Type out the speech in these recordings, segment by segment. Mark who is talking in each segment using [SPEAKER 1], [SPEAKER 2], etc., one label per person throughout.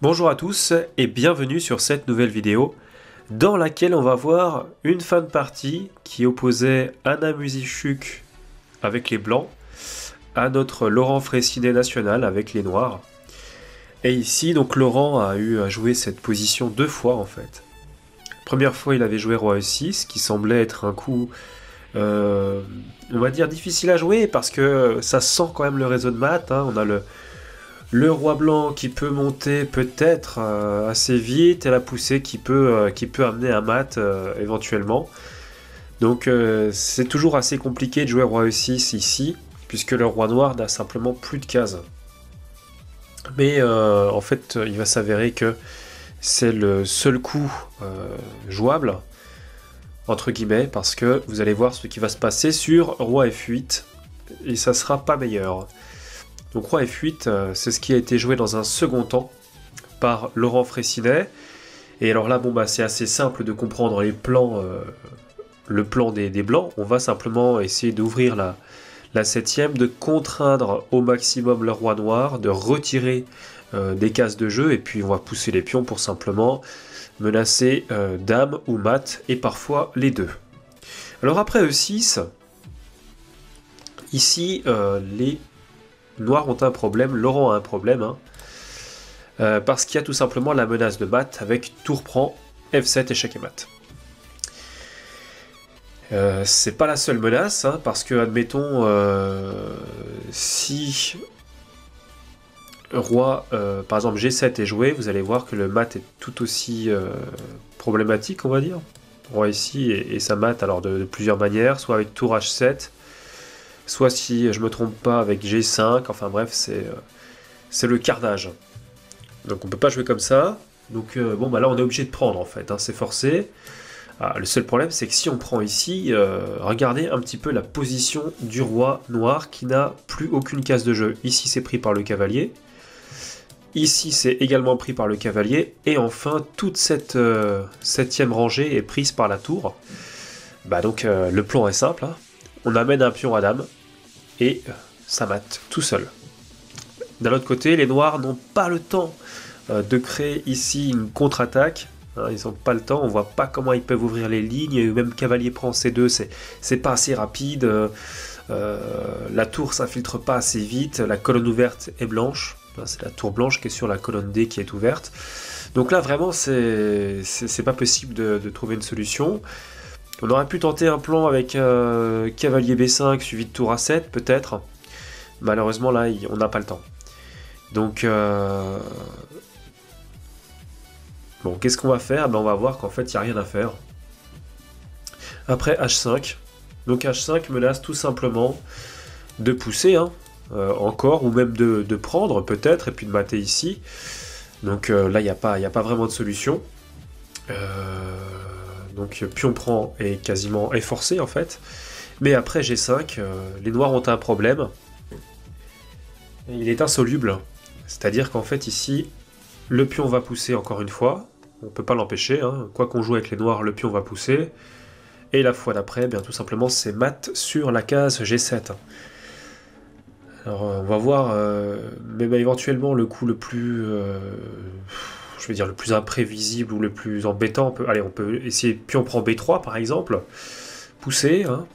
[SPEAKER 1] Bonjour à tous et bienvenue sur cette nouvelle vidéo dans laquelle on va voir une fin de partie qui opposait Anna Musichuk avec les blancs à notre Laurent Fraissinet national avec les noirs. Et ici donc Laurent a eu à jouer cette position deux fois en fait. Première fois il avait joué roi e6 qui semblait être un coup on va dire difficile à jouer parce que ça sent quand même le réseau de mat, hein. On a le roi blanc qui peut monter peut-être assez vite et la poussée qui peut amener un mat éventuellement. Donc c'est toujours assez compliqué de jouer roi e6 ici, puisque le roi noir n'a simplement plus de cases. Mais en fait, il va s'avérer que c'est le seul coup jouable, entre guillemets, parce que vous allez voir ce qui va se passer sur roi f8, et ça sera pas meilleur. Donc roi f8, c'est ce qui a été joué dans un second temps par Laurent Fraissinet. Et alors là, bon bah c'est assez simple de comprendre les plans, le plan des blancs. On va simplement essayer d'ouvrir la septième, de contraindre au maximum le roi noir, de retirer des cases de jeu, et puis on va pousser les pions pour simplement menacer dame ou mat, et parfois les deux. Alors après e6, ici les noirs ont un problème, Laurent a un problème, hein, parce qu'il y a tout simplement la menace de mat avec tour prend, f7, échec et mat. C'est pas la seule menace, hein, parce que, admettons, si roi, par exemple, g7 est joué, vous allez voir que le mat est tout aussi problématique, on va dire. Roi ici et ça mat alors de plusieurs manières, soit avec tour h7, soit si je me trompe pas avec G5, enfin bref, c'est le carnage. Donc on peut pas jouer comme ça. Donc bon bah là on est obligé de prendre en fait, hein, c'est forcé. Ah, le seul problème c'est que si on prend ici, regardez un petit peu la position du roi noir qui n'a plus aucune case de jeu. Ici c'est pris par le cavalier. Ici c'est également pris par le cavalier. Et enfin toute cette septième rangée est prise par la tour. Bah donc le plan est simple, hein. On amène un pion à dame, et ça mate tout seul. D'un autre côté, les noirs n'ont pas le temps de créer ici une contre-attaque. Hein, ils n'ont pas le temps, on voit pas comment ils peuvent ouvrir les lignes, même cavalier prend C2, c'est pas assez rapide. La tour s'infiltre pas assez vite, la colonne ouverte est blanche. C'est la tour blanche qui est sur la colonne D qui est ouverte. Donc là, vraiment, c'est pas possible de trouver une solution. On aurait pu tenter un plan avec cavalier B5 suivi de tour A7 peut-être. Malheureusement là on n'a pas le temps. Donc bon, qu'est-ce qu'on va faire? On va voir qu'en fait il n'y a rien à faire. Après H5. Donc H5 menace tout simplement de pousser, hein, encore, ou même de prendre peut-être, et puis de mater ici. Donc là il n'y a pas vraiment de solution. Donc pion prend est quasiment forcé en fait. Mais après G5, les noirs ont un problème. Il est insoluble. C'est-à-dire qu'en fait ici, le pion va pousser encore une fois. On ne peut pas l'empêcher, hein. Quoi qu'on joue avec les noirs, le pion va pousser. Et la fois d'après, bien tout simplement, c'est mat sur la case G7. Alors on va voir, mais éventuellement le coup le plus... je veux dire le plus imprévisible ou le plus embêtant, on peut essayer pion prend B3 par exemple, pousser, hein.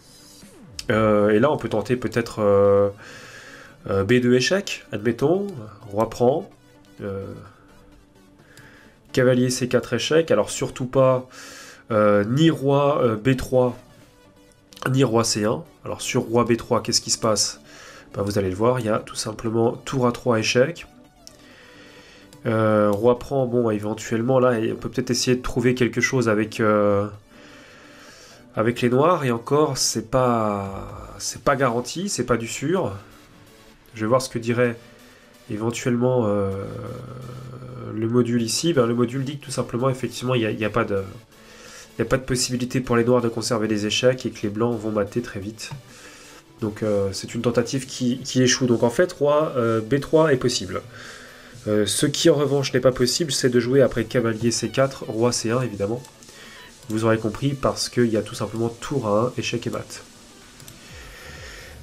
[SPEAKER 1] Et là on peut tenter peut-être B2 échec, admettons, roi prend, cavalier C4 échec, alors surtout pas ni roi B3 ni roi C1. Alors sur roi B3 qu'est-ce qui se passe? Vous allez le voir, il y a tout simplement tour A3 échec. Roi prend, bon éventuellement là on peut peut-être essayer de trouver quelque chose avec les noirs, et encore c'est pas garanti, c'est pas du sûr. Je vais voir ce que dirait éventuellement le module ici. Le module dit que tout simplement effectivement il n'y a pas de possibilité pour les noirs de conserver les échecs et que les blancs vont mater très vite. Donc c'est une tentative qui échoue. Donc en fait roi B3 est possible. Ce qui en revanche n'est pas possible, c'est de jouer après cavalier C4, roi C1 évidemment. Vous aurez compris, parce qu'il y a tout simplement tour à 1, échec et mat.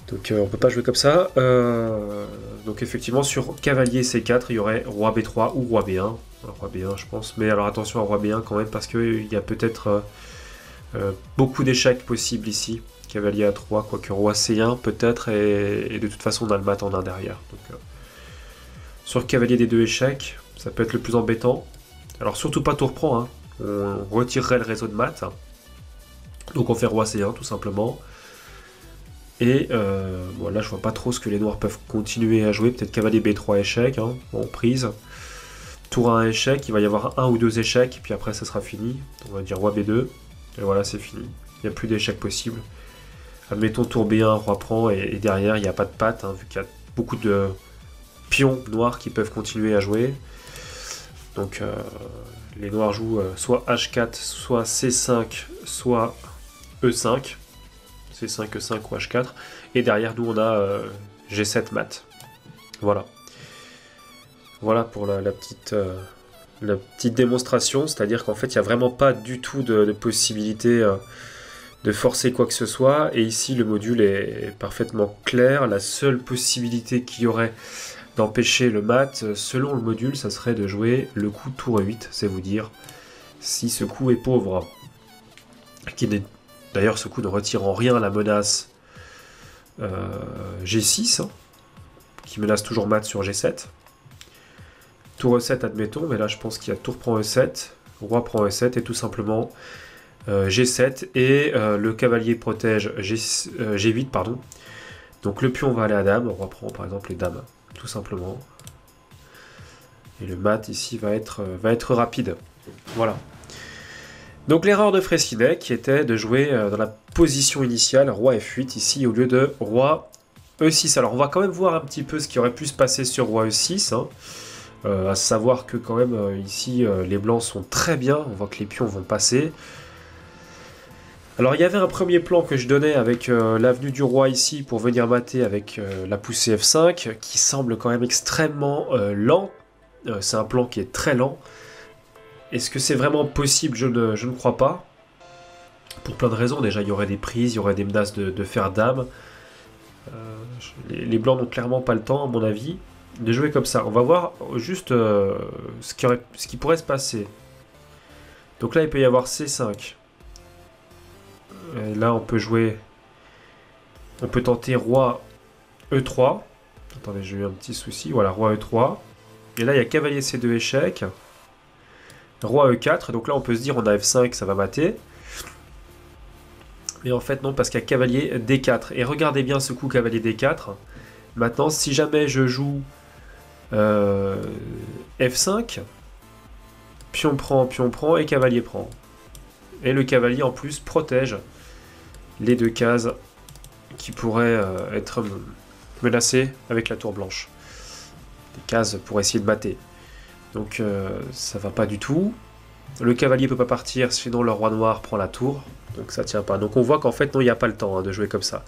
[SPEAKER 1] Donc on peut pas jouer comme ça. Donc effectivement sur cavalier C4, il y aurait roi B3 ou roi B1. Roi B1 je pense, mais alors attention à Roi B1 quand même parce qu'il y a peut-être beaucoup d'échecs possibles ici. Cavalier A3, quoique Roi C1 peut-être, et de toute façon on a le mat en 1 derrière. Donc, sur cavalier des 2 échecs, ça peut être le plus embêtant. Alors surtout pas tour prend, hein. On retirerait le réseau de mat. Donc on fait Roi C1 tout simplement. Et bon, là je vois pas trop ce que les noirs peuvent continuer à jouer. Peut-être cavalier B3 échec, hein, en prise. Tour 1 échec, il va y avoir 1 ou 2 échecs, puis après ça sera fini. On va dire Roi B2, et voilà c'est fini. Il n'y a plus d'échecs possibles. Admettons tour B1, Roi prend, et derrière il n'y a pas de patte, hein, vu qu'il y a beaucoup de pions noirs qui peuvent continuer à jouer. Donc les noirs jouent soit H4, soit C5, soit E5. C5, E5 ou H4. Et derrière nous on a G7 mat. Voilà. Voilà pour la petite démonstration. C'est-à-dire qu'en fait il n'y a vraiment pas du tout de possibilité de forcer quoi que ce soit. Et ici le module est parfaitement clair. La seule possibilité qu'il y aurait d'empêcher le mat, selon le module, ça serait de jouer le coup tour 8, c'est vous dire si ce coup est pauvre. D'ailleurs, ce coup ne retire en rien la menace G6, hein, qui menace toujours mat sur G7. Tour E7, admettons, mais là je pense qu'il y a tour prend E7, roi prend E7, et tout simplement G7, et le cavalier protège G8, pardon. Donc le pion va aller à dame, roi prend par exemple les dames, tout simplement. Et le mat ici va être rapide. Voilà. Donc l'erreur de Freycinet qui était de jouer dans la position initiale, roi F8 ici au lieu de roi E6. Alors on va quand même voir un petit peu ce qui aurait pu se passer sur roi E6. Hein. À savoir que quand même ici les blancs sont très bien, on voit que les pions vont passer. Alors il y avait un premier plan que je donnais avec l'avenue du roi ici pour venir mater avec la poussée F5 qui semble quand même extrêmement lent. C'est un plan qui est très lent. Est-ce que c'est vraiment possible? Je ne crois pas. Pour plein de raisons. Déjà, il y aurait des prises, il y aurait des menaces de faire dame. Les blancs n'ont clairement pas le temps, à mon avis, de jouer comme ça. On va voir juste ce qui pourrait se passer. Donc là, il peut y avoir C5. Et là, on peut jouer... On peut tenter roi E3. Attendez, j'ai eu un petit souci. Voilà, roi E3. Et là, il y a cavalier C2 échec. Roi E4, donc là on peut se dire on a F5, ça va mater. Mais en fait non, parce qu'il y a cavalier D4. Et regardez bien ce coup cavalier D4. Maintenant, si jamais je joue F5, pion prend et cavalier prend. Et le cavalier en plus protège les 2 cases qui pourraient être menacées avec la tour blanche. Des cases pour essayer de mater. Donc ça va pas du tout. Le cavalier peut pas partir, sinon le roi noir prend la tour. Donc ça tient pas. Donc on voit qu'en fait non, il n'y a pas le temps de jouer comme ça.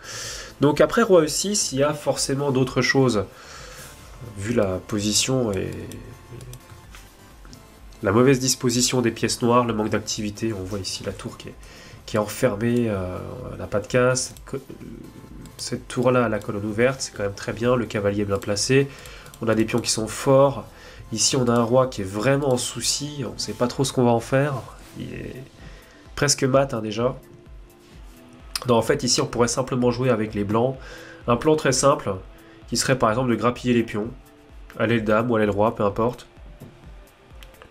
[SPEAKER 1] Donc après roi E6, il y a forcément d'autres choses. Vu la position et la mauvaise disposition des pièces noires, le manque d'activité, on voit ici la tour qui est enfermée, elle n'a pas de casse. Cette tour-là a la colonne ouverte, c'est quand même très bien. Le cavalier est bien placé. On a des pions qui sont forts. Ici, on a un roi qui est vraiment en souci. On ne sait pas trop ce qu'on va en faire. Il est presque mat, hein, déjà. Non, en fait, ici, on pourrait simplement jouer avec les blancs. Un plan très simple, qui serait par exemple de grappiller les pions. Aller le dame ou aller le roi, peu importe.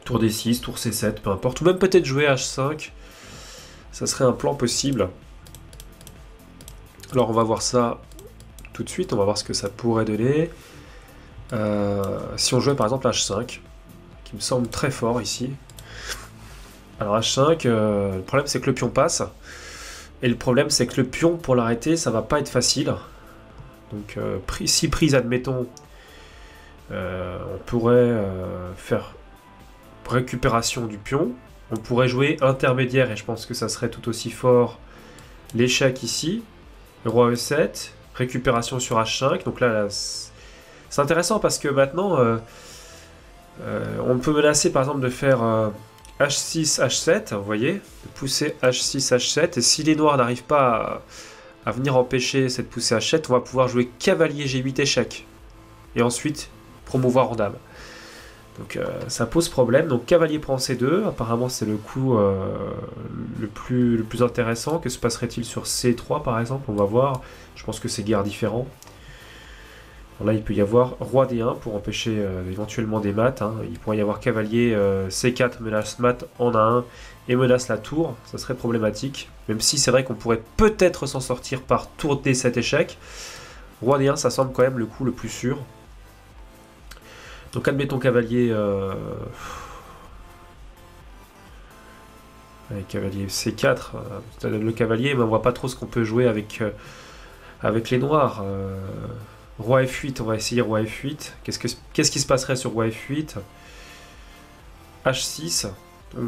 [SPEAKER 1] Tour D6, tour C7, peu importe. Ou même peut-être jouer H5. Ça serait un plan possible. Alors, on va voir ça tout de suite. On va voir ce que ça pourrait donner. Si on jouait par exemple H5, qui me semble très fort ici. Alors H5, le problème c'est que le pion passe. Et le problème c'est que le pion, pour l'arrêter, ça va pas être facile. Donc si prise, admettons, on pourrait faire récupération du pion. On pourrait jouer intermédiaire, et je pense que ça serait tout aussi fort. L'échec ici, roi E7, récupération sur H5. Donc là c'est intéressant parce que maintenant, on peut menacer par exemple de faire H6, H7, vous voyez, de pousser H6, H7, et si les noirs n'arrivent pas à venir empêcher cette poussée H7, on va pouvoir jouer cavalier G8 échec, et ensuite promouvoir en dame. Donc ça pose problème. Donc cavalier prend C2, apparemment c'est le coup le plus intéressant. Que se passerait-il sur C3 par exemple? On va voir. Je pense que c'est guerre différent. Là, il peut y avoir roi D1 pour empêcher éventuellement des mates. Hein. Il pourrait y avoir cavalier C4 menace mat en A1 et menace la tour. Ça serait problématique. Même si c'est vrai qu'on pourrait peut-être s'en sortir par tour D7 échec. Roi D1, ça semble quand même le coup le plus sûr. Donc admettons cavalier... cavalier C4. Ça donne le cavalier, mais on voit pas trop ce qu'on peut jouer avec les noirs. Roi F8, on va essayer roi F8. Qu'est-ce qui se passerait sur roi F8? H6. On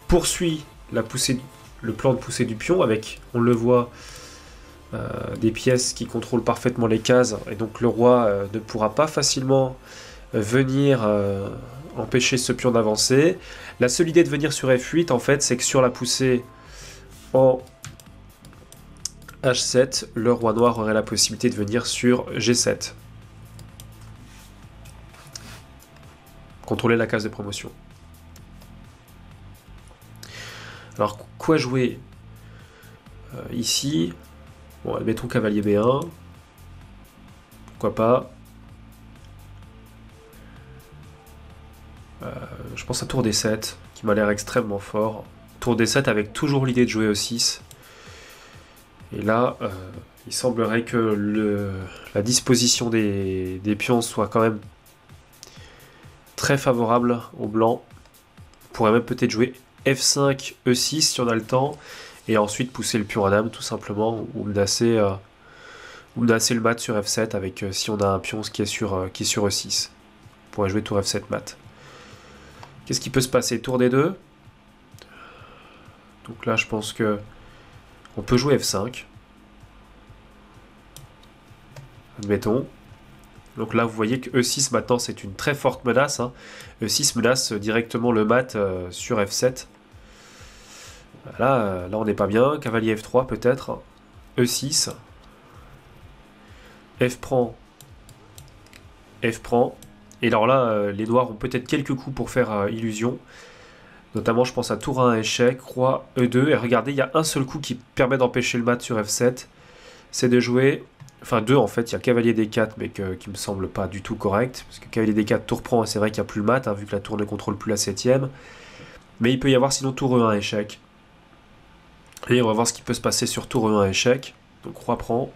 [SPEAKER 1] poursuit le plan de poussée du pion avec, on le voit, des pièces qui contrôlent parfaitement les cases. Et donc le roi ne pourra pas facilement venir empêcher ce pion d'avancer. La seule idée de venir sur F8, en fait, c'est que sur la poussée en H7, le roi noir aurait la possibilité de venir sur G7. Contrôler la case de promotion. Alors, quoi jouer ici? Bon, admettons cavalier B1. Pourquoi pas? Je pense à tour D7, qui m'a l'air extrêmement fort. Tour D7 avec toujours l'idée de jouer E6. Et là, il semblerait que la disposition des pions soit quand même très favorable aux blancs. On pourrait même peut-être jouer F5, E6 si on a le temps, et ensuite pousser le pion à dame tout simplement, ou menacer le mat sur F7 avec si on a un pion qui est sur E6. On pourrait jouer tour F7 mat. Qu'est-ce qui peut se passer? Tour D2. Donc là, je pense que on peut jouer F5. Admettons. Donc là, vous voyez que E6 maintenant, c'est une très forte menace. Hein. E6 menace directement le mat sur F7. Là, on n'est pas bien. Cavalier F3 peut-être. E6. F prend. F prend. Et alors là, les noirs ont peut-être quelques coups pour faire illusion. Notamment, je pense à tour 1 échec, roi E2. Et regardez, il y a un seul coup qui permet d'empêcher le mat sur F7. C'est de jouer... Enfin, deux en fait, il y a cavalier D4, mais qui me semble pas du tout correct. Parce que cavalier D4, tour prend, et c'est vrai qu'il n'y a plus le mat, hein, vu que la tour ne contrôle plus la 7ème. Mais il peut y avoir sinon tour E1 échec. Et on va voir ce qui peut se passer sur tour E1 échec. Donc roi prend.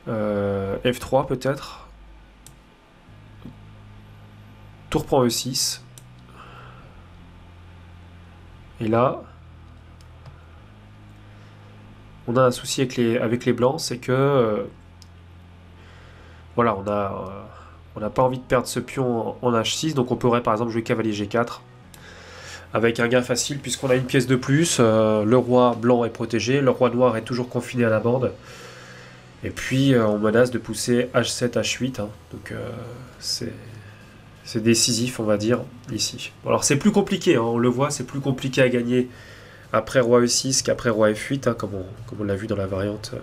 [SPEAKER 1] F3 peut-être. Tour prend E6. Et là, on a un souci avec les blancs, c'est que voilà, on n'a pas envie de perdre ce pion en H6, donc on pourrait par exemple jouer cavalier G4 avec un gain facile puisqu'on a une pièce de plus. Le roi blanc est protégé, le roi noir est toujours confiné à la bande. Et puis on menace de pousser H7, H8, hein, donc c'est décisif, on va dire, ici. Alors c'est plus compliqué, hein, on le voit, c'est plus compliqué à gagner après roi E6 qu'après roi F8, hein, comme on l'a vu dans la variante.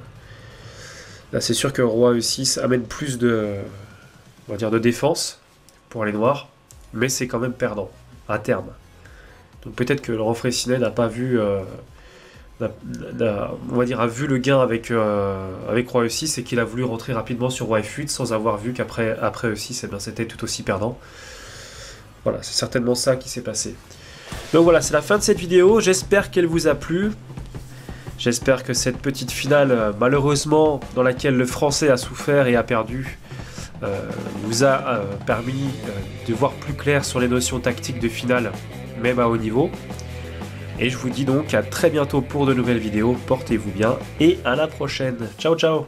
[SPEAKER 1] Là c'est sûr que roi E6 amène plus de, on va dire, de défense pour les noirs, mais c'est quand même perdant, à terme. Donc peut-être que Laurent Fraissinet n'a pas vu... on va dire, a vu le gain avec roi E6 et qu'il a voulu rentrer rapidement sur roi F8 sans avoir vu qu'après E6 eh bien, c'était tout aussi perdant. Voilà, c'est certainement ça qui s'est passé. Donc voilà, c'est la fin de cette vidéo, j'espère qu'elle vous a plu. J'espère que cette petite finale, malheureusement, dans laquelle le français a souffert et a perdu, vous a permis de voir plus clair sur les notions tactiques de finale, même à haut niveau. Et je vous dis donc à très bientôt pour de nouvelles vidéos, portez-vous bien et à la prochaine. Ciao ciao.